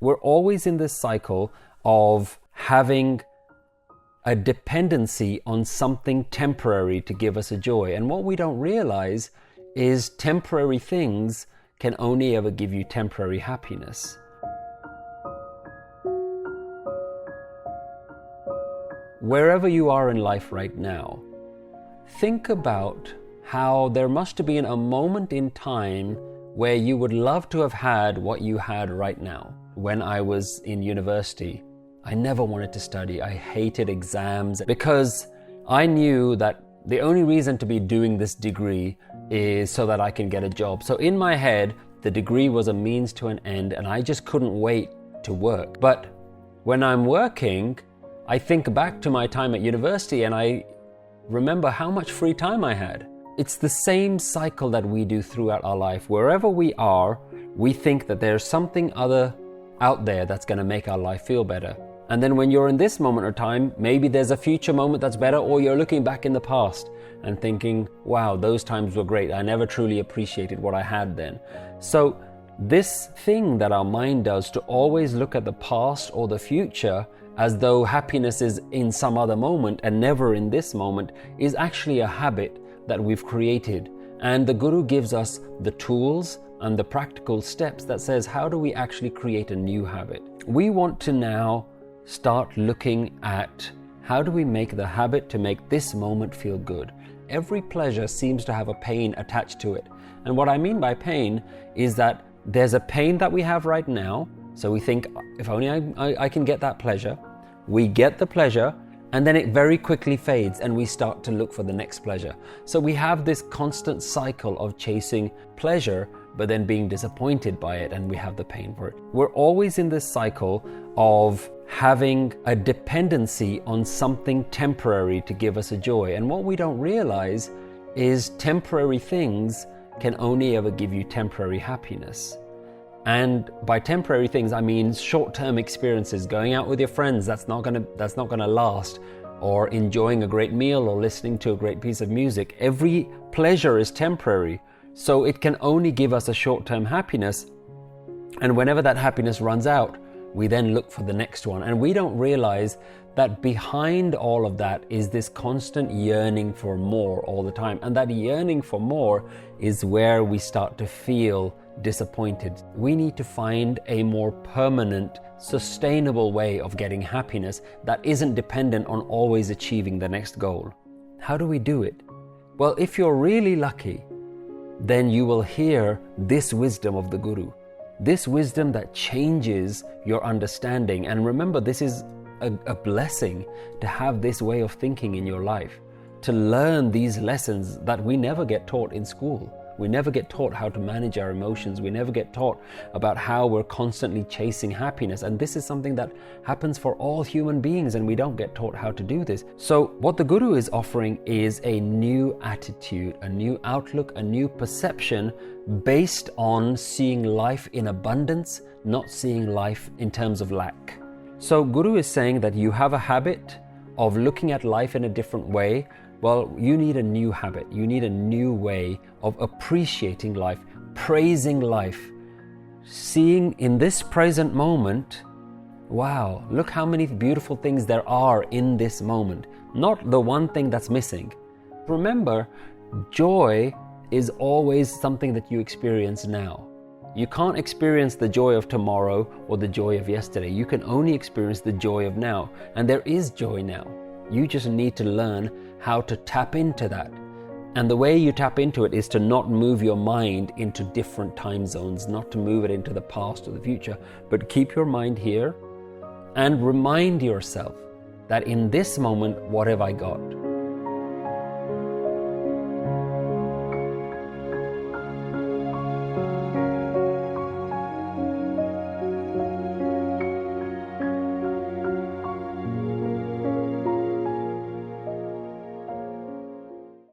We're always in this cycle of having a dependency on something temporary to give us a joy. And what we don't realize is temporary things can only ever give you temporary happiness. Wherever you are in life right now, think about how there must have been a moment in time where you would love to have had what you had right now. When I was in university, I never wanted to study. I hated exams because I knew that the only reason to be doing this degree is so that I can get a job. So in my head, the degree was a means to an end, and I just couldn't wait to work. But when I'm working, I think back to my time at university and I remember how much free time I had. It's the same cycle that we do throughout our life. Wherever we are, we think that there's something other out there that's going to make our life feel better. And then when you're in this moment of time, maybe there's a future moment that's better, or you're looking back in the past and thinking, wow, those times were great. I never truly appreciated what I had then. So this thing that our mind does to always look at the past or the future as though happiness is in some other moment and never in this moment is actually a habit that we've created. And the Guru gives us the tools and the practical steps that says, how do we actually create a new habit? We want to now start looking at how do we make the habit to make this moment feel good. Every pleasure seems to have a pain attached to it. And what I mean by pain is that there's a pain that we have right now. So we think, if only I can get that pleasure. We get the pleasure, and then it very quickly fades and we start to look for the next pleasure. So we have this constant cycle of chasing pleasure, but then being disappointed by it, and we have the pain for it. We're always in this cycle of having a dependency on something temporary to give us a joy. And what we don't realize is temporary things can only ever give you temporary happiness. And by temporary things, I mean short-term experiences, going out with your friends, that's not gonna last, or enjoying a great meal or listening to a great piece of music. Every pleasure is temporary, so it can only give us a short-term happiness. And whenever that happiness runs out, we then look for the next one. And we don't realize that behind all of that is this constant yearning for more all the time. And that yearning for more is where we start to feel disappointed. We need to find a more permanent, sustainable way of getting happiness that isn't dependent on always achieving the next goal. How do we do it? Well, if you're really lucky, then you will hear this wisdom of the Guru. This wisdom that changes your understanding. And remember, this is a blessing to have this way of thinking in your life, to learn these lessons that we never get taught in school. We never get taught how to manage our emotions. We never get taught about how we're constantly chasing happiness. And this is something that happens for all human beings, and we don't get taught how to do this. So what the Guru is offering is a new attitude, a new outlook, a new perception based on seeing life in abundance, not seeing life in terms of lack. So Guru is saying that you have a habit of looking at life in a different way. Well, you need a new habit. You need a new way of appreciating life, praising life, seeing in this present moment, wow, look how many beautiful things there are in this moment, not the one thing that's missing. Remember, joy is always something that you experience now. You can't experience the joy of tomorrow or the joy of yesterday. You can only experience the joy of now. And there is joy now. You just need to learn how to tap into that. And the way you tap into it is to not move your mind into different time zones, not to move it into the past or the future, but keep your mind here and remind yourself that in this moment, what have I got?